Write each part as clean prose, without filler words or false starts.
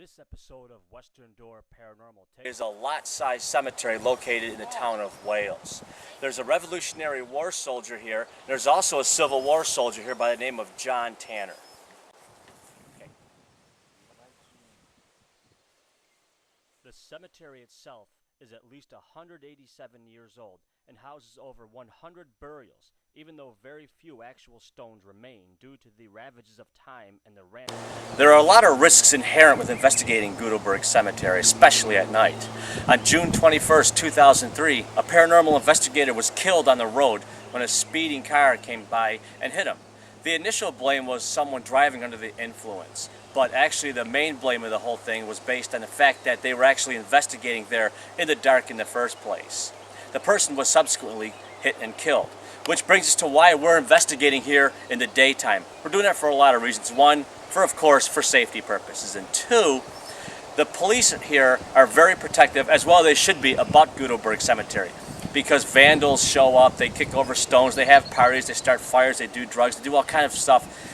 This episode of Western Door Paranormal Tales is a lot-sized cemetery located in the town of Wales. There's a Revolutionary War soldier here. There's also a Civil War soldier here by the name of John Tanner. Okay. The cemetery itself is at least 187 years old and houses over 100 burials, even though very few actual stones remain due to the ravages of time and the random. There are a lot of risks inherent with investigating Goodleberg Cemetery, especially at night. On June 21st, 2003, a paranormal investigator was killed on the road when a speeding car came by and hit him. The initial blame was someone driving under the influence, but actually the main blame of the whole thing was based on the fact that they were actually investigating there in the dark in the first place. The person was subsequently hit and killed, which brings us to why we're investigating here in the daytime. We're doing that for a lot of reasons. One, of course, for safety purposes, and two, the police here are very protective, as well they should be, about Goodleberg Cemetery, because vandals show up, they kick over stones, they have parties, they start fires, they do drugs, they do all kind of stuff,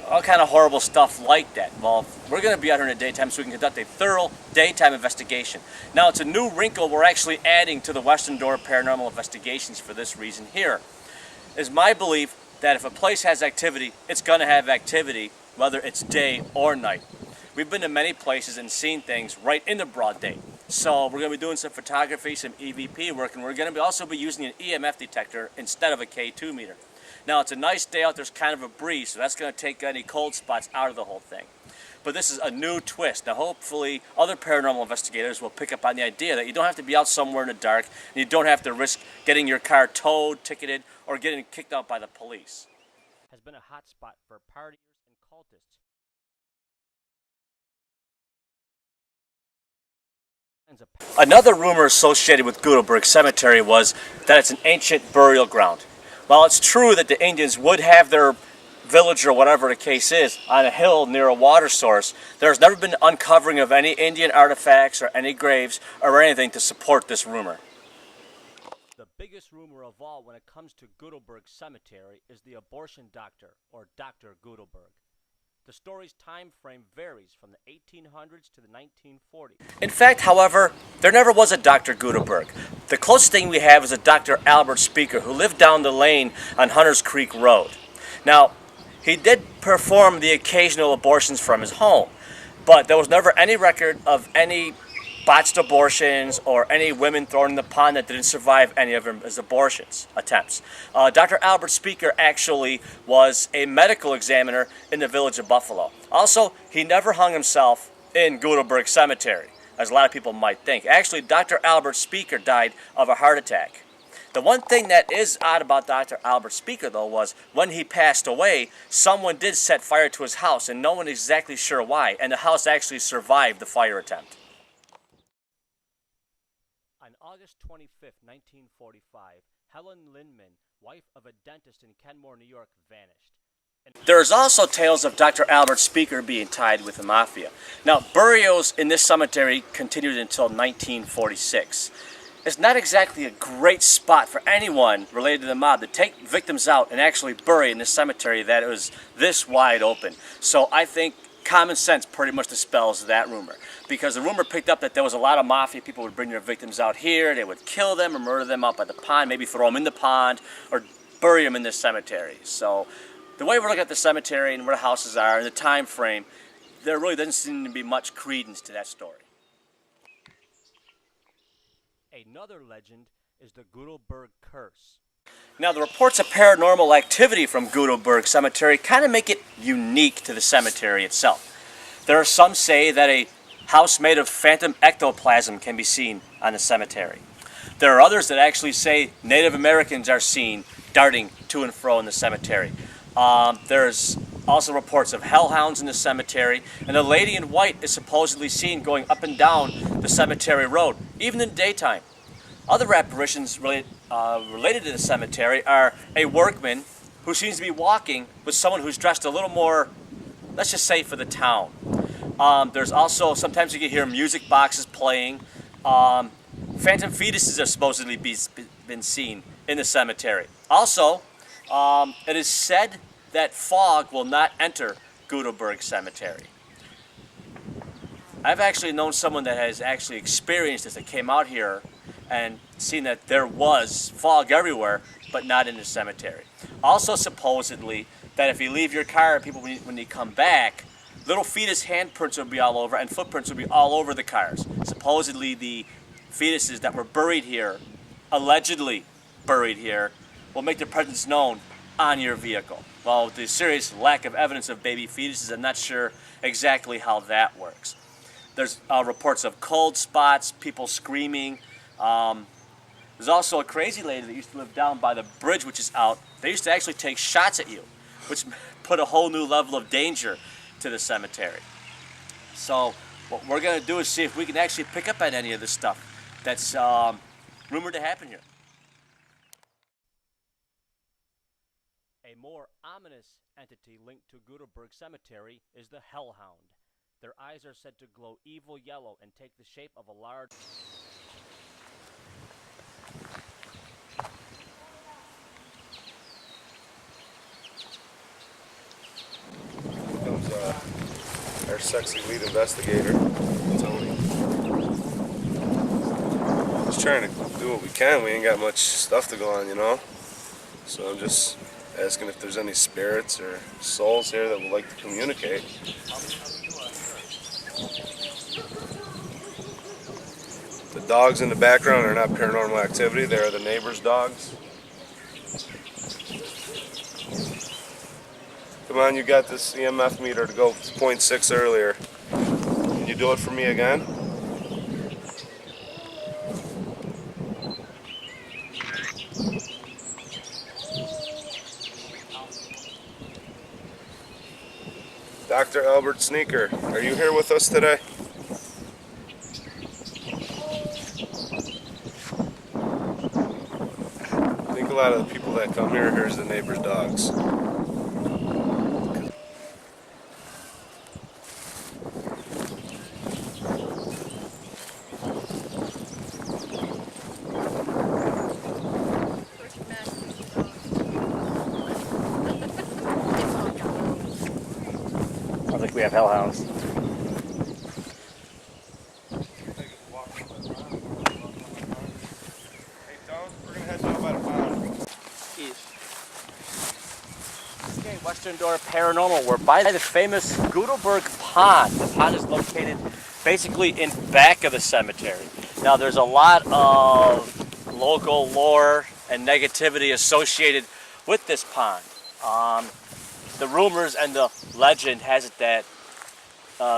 all kind of horrible stuff like that. Well, we're going to be out here in the daytime so we can conduct a thorough daytime investigation. Now, it's a new wrinkle we're actually adding to the Western Door Paranormal Investigations for this reason here. It's my belief that if a place has activity, it's going to have activity, whether it's day or night. We've been to many places and seen things right in the broad day. So we're going to be doing some photography, some EVP work, and we're going to also be using an EMF detector instead of a K2 meter. Now, it's a nice day out, there's kind of a breeze, so that's going to take any cold spots out of the whole thing. But this is a new twist. Now, hopefully, other paranormal investigators will pick up on the idea that you don't have to be out somewhere in the dark, and you don't have to risk getting your car towed, ticketed, or getting kicked out by the police. Has been a hot spot for partiers and cultists. Another rumor associated with Goodleberg Cemetery was that it's an ancient burial ground. While it's true that the Indians would have their village or whatever the case is on a hill near a water source, there's never been uncovering of any Indian artifacts or any graves or anything to support this rumor. The biggest rumor of all when it comes to Goodleberg Cemetery is the abortion doctor, or Dr. Goodleberg. The story's time frame varies from the 1800s to the 1940s. In fact, however, there never was a Dr. Goodleberg. The closest thing we have is a Dr. Albert Speaker who lived down the lane on Hunters Creek Road. Now, he did perform the occasional abortions from his home, but there was never any record of any botched abortions or any women thrown in the pond that didn't survive any of his abortions attempts. Dr. Albert Speaker actually was a medical examiner in the village of Buffalo. Also, he never hung himself in Goodleberg Cemetery, as a lot of people might think. Actually, Dr. Albert Speaker died of a heart attack. The one thing that is odd about Dr. Albert Speaker, though, was when he passed away, someone did set fire to his house, and no one is exactly sure why, and the house actually survived the fire attempt. On August 25, 1945, Helen Lindman, wife of a dentist in Kenmore, New York, vanished. There's also tales of Dr. Albert Speaker being tied with the mafia. Now, burials in this cemetery continued until 1946. It's not exactly a great spot for anyone related to the mob to take victims out and actually bury in this cemetery that was this wide open. So I think common sense pretty much dispels that rumor, because the rumor picked up that there was a lot of mafia people would bring their victims out here, they would kill them or murder them out by the pond, maybe throw them in the pond or bury them in this cemetery. So the way we're looking at the cemetery and where the houses are and the time frame, there really doesn't seem to be much credence to that story. Another legend is the Goodleberg curse. Now, the reports of paranormal activity from Goodleberg Cemetery kind of make it unique to the cemetery itself. There are some say that a house made of phantom ectoplasm can be seen on the cemetery. There are others that actually say Native Americans are seen darting to and fro in the cemetery. There's also reports of hellhounds in the cemetery, and a lady in white is supposedly seen going up and down the cemetery road, even in the daytime. Other apparitions related to the cemetery are a workman who seems to be walking with someone who's dressed a little more, let's just say, for the town. There's also, sometimes you can hear music boxes playing. Phantom fetuses have supposedly been seen in the cemetery. Also, it is said that fog will not enter Goodleberg Cemetery. I've actually known someone that has actually experienced this, that came out here and seen that there was fog everywhere, but not in the cemetery. Also, supposedly, that if you leave your car, people, when you come back, little fetus handprints will be all over and footprints will be all over the cars. Supposedly, the fetuses that were buried here, allegedly buried here, will make their presence known on your vehicle. Well, with the serious lack of evidence of baby fetuses, I'm not sure exactly how that works. There's reports of cold spots, people screaming. There's also a crazy lady that used to live down by the bridge, which is out. They used to actually take shots at you, which put a whole new level of danger to the cemetery. So what we're going to do is see if we can actually pick up on any of this stuff that's rumored to happen here. A more ominous entity linked to Goodleberg Cemetery is the Hellhound. Their eyes are said to glow evil yellow and take the shape of a large... Here comes our sexy lead investigator, Tony. Just trying to do what we can. We ain't got much stuff to go on, you know? So I'm just asking if there's any spirits or souls here that would like to communicate. The dogs in the background are not paranormal activity. They are the neighbor's dogs. Come on, you got this EMF meter to go 0.6 earlier. Can you do it for me again? Dr. Albert Sneaker, are you here with us today? I think a lot of the people that come here is the neighbor's dogs. I think we have hellhounds. Okay, Western Door Paranormal. We're by the famous Goodleberg Pond. The pond is located basically in back of the cemetery. Now, there's a lot of local lore and negativity associated with this pond. The rumors and the legend has it that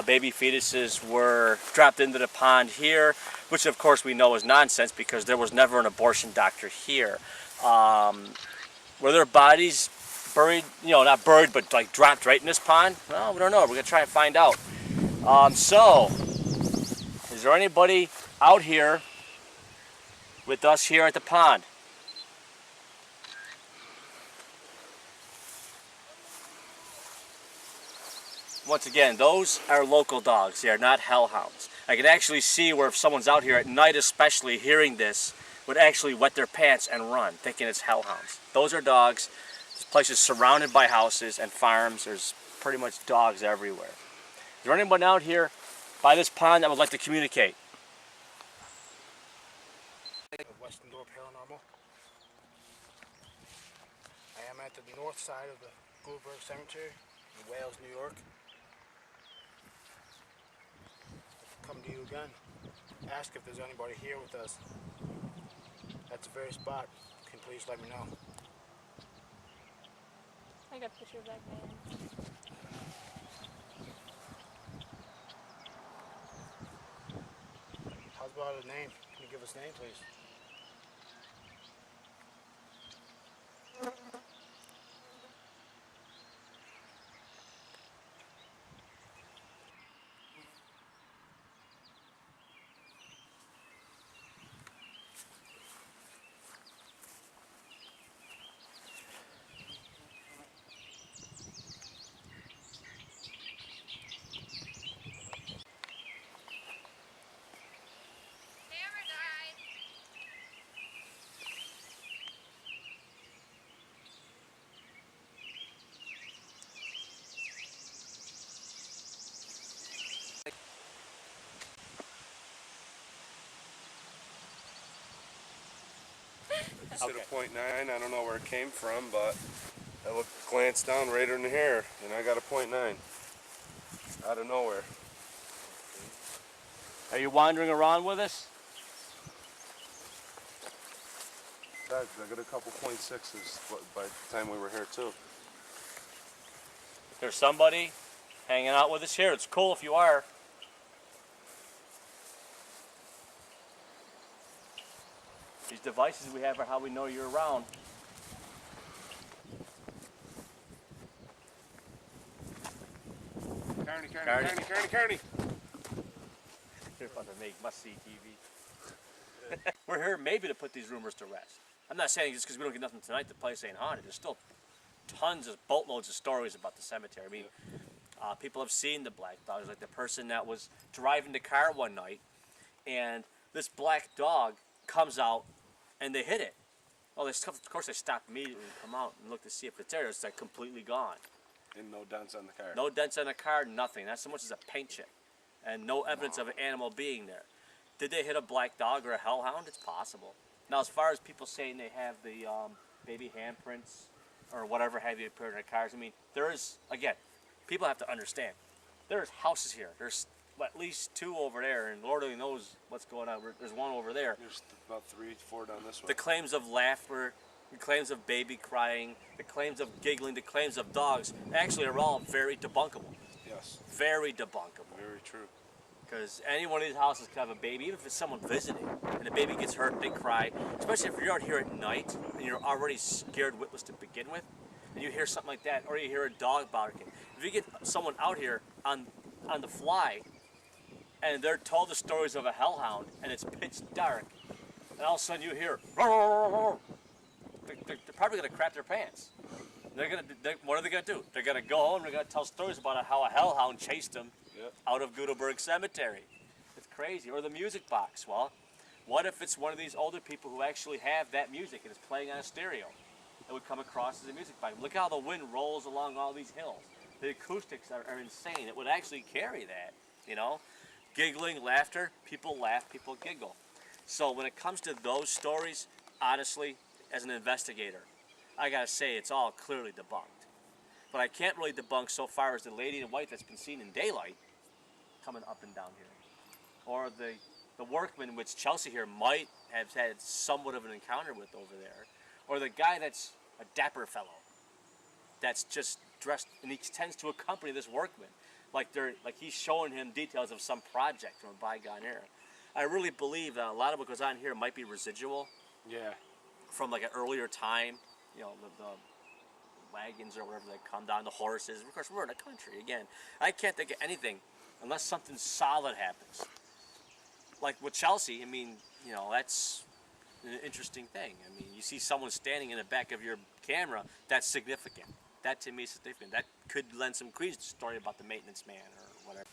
baby fetuses were dropped into the pond here, which of course we know is nonsense because there was never an abortion doctor here. Were there bodies buried, you know, not buried, but like dropped right in this pond? Well, we don't know. We're going to try and find out. So, is there anybody out here with us here at the pond? Once again, those are local dogs. They are not hellhounds. I can actually see where if someone's out here at night especially hearing this, would actually wet their pants and run, thinking it's hellhounds. Those are dogs. This place is surrounded by houses and farms. There's pretty much dogs everywhere. Is there anyone out here by this pond that would like to communicate? Western Door Paranormal. I am at the north side of the Goodleberg Cemetery in Wales, New York. Come to you again. Ask if there's anybody here with us. That's the very spot. Can you please let me know? I got a picture of that man. How's about a name? Can you give us a name, please? just hit Okay. a .9. I don't know where it came from, but I glanced down right in the hair, and I got a .9 out of nowhere. Are you wandering around with us? I got a couple .6s by the time we were here too. There's somebody hanging out with us here. It's cool if you are. These devices we have are how we know you're around. Carney. They're about to make must-see TV. We're here maybe to put these rumors to rest. I'm not saying just because we don't get nothing tonight the place ain't haunted. There's still tons of boatloads of stories about the cemetery. I mean, people have seen the black dogs. Like the person that was driving the car one night, and this black dog comes out, and they hit it. Well, of course they stop immediately and come out and look to see if it's there. It's like completely gone. And no dents on the car. No dents on the car, nothing. Not so much as a paint chip. And no evidence of an animal being there. Did they hit a black dog or a hellhound? It's possible. Now, as far as people saying they have the baby handprints or whatever have you appeared in their cars, I mean, there is, again, people have to understand. There's houses here. There's at least 2 over there, and Lord only knows what's going on. There's 1 over there. There's about 3, 4 down this way. The claims of laughter, the claims of baby crying, the claims of giggling, the claims of dogs, actually are all very debunkable. Yes. Very debunkable. Very true. Because any one of these houses can have a baby, even if it's someone visiting, and the baby gets hurt, they cry. Especially if you're out here at night and you're already scared witless to begin with, and you hear something like that, or you hear a dog barking. If you get someone out here on the fly, and they're told the stories of a hellhound, and it's pitch dark, and all of a sudden you hear, they're probably going to crap their pants. What are they going to do? They're going to go home and they're going to tell stories about how a hellhound chased them out of Goodleberg Cemetery. It's crazy. Or the music box. Well, what if it's one of these older people who actually have that music and it's playing on a stereo? It would come across as a music box. Look how the wind rolls along all these hills. The acoustics are insane. It would actually carry that, you know? Giggling, laughter, people laugh, people giggle. So when it comes to those stories, honestly, as an investigator, I gotta say it's all clearly debunked. But I can't really debunk so far as the lady in white that's been seen in daylight coming up and down here. Or the workman, which Chelsea here might have had somewhat of an encounter with over there. Or the guy that's a dapper fellow that's just dressed, and he tends to accompany this workman. Like he's showing him details of some project from a bygone era. I really believe that a lot of what goes on here might be residual. Yeah. From like an earlier time, you know, the wagons or whatever that come down, the horses. Of course, we're in a country again. I can't think of anything unless something solid happens. Like with Chelsea, I mean, you know, that's an interesting thing. I mean, you see someone standing in the back of your camera, that's significant. That to me is significant. That could lend some credence to the story about the maintenance man or whatever.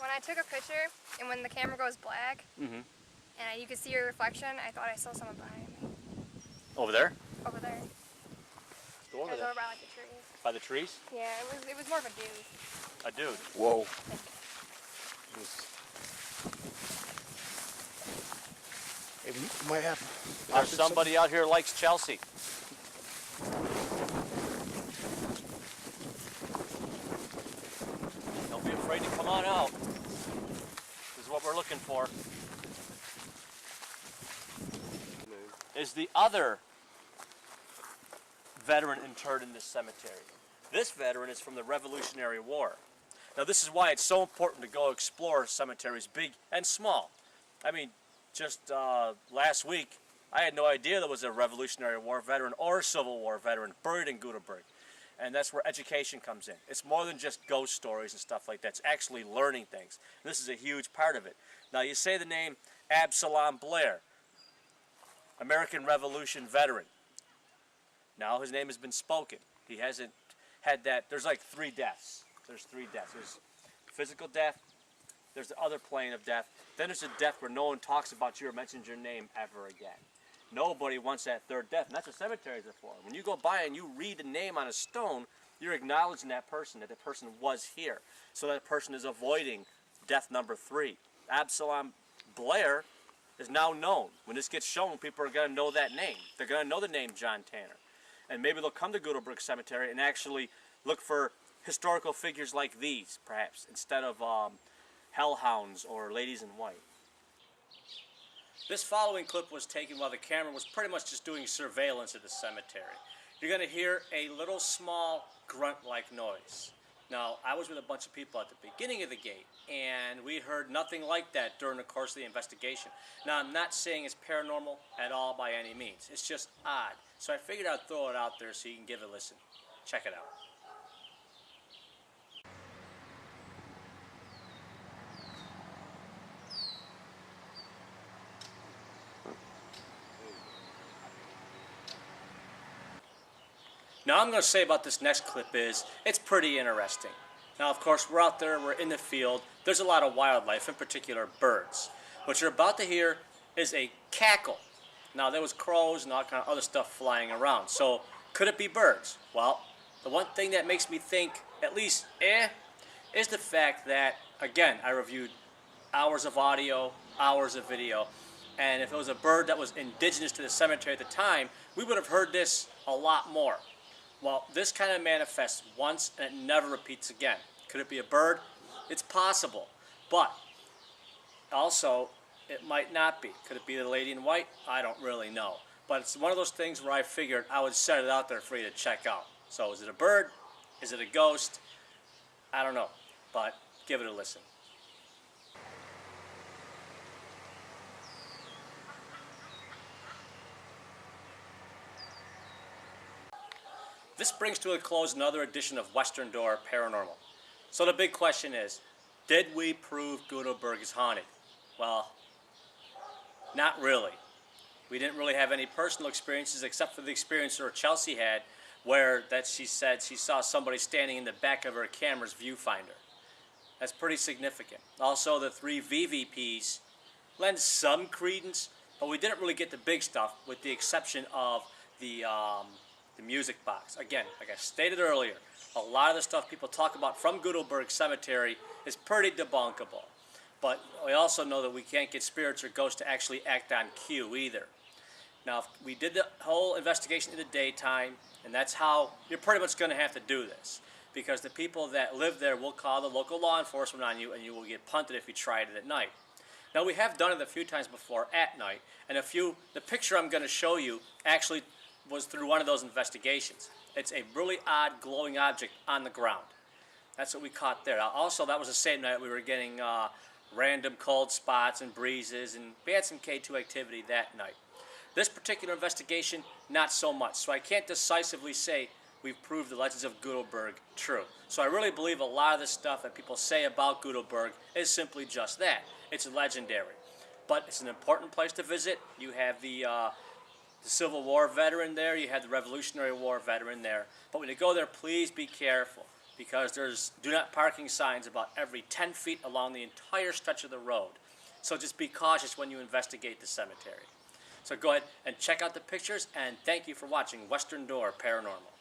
When I took a picture, and when the camera goes black, and you could see your reflection, I thought I saw someone behind me. Over there? Over there. Go over It was there. over by like the trees. By the trees? Yeah, it was more of a dude. A dude. Whoa. Hey, we might have. There's somebody out here likes Chelsea. Don't be afraid to come on out. This is what we're looking for. Is the other veteran interred in this cemetery. This veteran is from the Revolutionary War. Now this is why it's so important to go explore cemeteries big and small. I mean, just last week, I had no idea there was a Revolutionary War veteran or a Civil War veteran buried in Goodleberg. And that's where education comes in. It's more than just ghost stories and stuff like that. It's actually learning things. This is a huge part of it. Now you say the name Absalom Blair, American Revolution veteran. Now his name has been spoken. He hasn't had that. There's like 3 deaths. There's 3 deaths. There's physical death. There's the other plane of death. Then there's a death where no one talks about you or mentions your name ever again. Nobody wants that 3rd death, and that's what cemeteries are for. When you go by and you read the name on a stone, you're acknowledging that person was here. So that person is avoiding death number 3. Absalom Blair is now known. When this gets shown, people are going to know that name. They're going to know the name John Tanner. And maybe they'll come to Goodleberg Cemetery and actually look for historical figures like these, perhaps, instead of hellhounds or ladies in white. This following clip was taken while the camera was pretty much just doing surveillance of the cemetery. You're going to hear a little small grunt-like noise. Now, I was with a bunch of people at the beginning of the gate, and we heard nothing like that during the course of the investigation. Now, I'm not saying it's paranormal at all by any means. It's just odd. So I figured I'd throw it out there so you can give it a listen. Check it out. Now, I'm going to say about this next clip is, it's pretty interesting. Now, of course, we're out there, we're in the field. There's a lot of wildlife, in particular birds. What you're about to hear is a cackle. Now, there was crows and all kind of other stuff flying around. So, could it be birds? Well, the one thing that makes me think, at least, is the fact that, again, I reviewed hours of audio, hours of video, and if it was a bird that was indigenous to the cemetery at the time, we would have heard this a lot more. Well, this kind of manifests once and it never repeats again. Could it be a bird? It's possible. But also, it might not be. Could it be the lady in white? I don't really know. But it's one of those things where I figured I would set it out there for you to check out. So is it a bird? Is it a ghost? I don't know. But give it a listen. This brings to a close another edition of Western Door Paranormal. So the big question is, did we prove Goodleberg is haunted? Well, not really. We didn't really have any personal experiences except for the experience that Chelsea had where that she said she saw somebody standing in the back of her camera's viewfinder. That's pretty significant. Also, the 3 VVPs lend some credence, but we didn't really get the big stuff with the exception of the music box. Again, like I stated earlier, a lot of the stuff people talk about from Goodleberg Cemetery is pretty debunkable. But we also know that we can't get spirits or ghosts to actually act on cue either. Now, we did the whole investigation in the daytime, and that's how you're pretty much going to have to do this. Because the people that live there will call the local law enforcement on you, and you will get punted if you tried it at night. Now, we have done it a few times before at night, and the picture I'm going to show you actually was through one of those investigations. It's a really odd glowing object on the ground. That's what we caught there. Also, that was the same night we were getting random cold spots and breezes, and we had some K2 activity that night. This particular investigation, not so much. So I can't decisively say we've proved the legends of Goodleberg true. So I really believe a lot of the stuff that people say about Goodleberg is simply just that. It's legendary. But it's an important place to visit. You have the Civil War veteran there, you have the Revolutionary War veteran there. But when you go there, please be careful, because there's do not parking signs about every 10 feet along the entire stretch of the road. So just be cautious when you investigate the cemetery. So go ahead and check out the pictures, and thank you for watching Western Door Paranormal.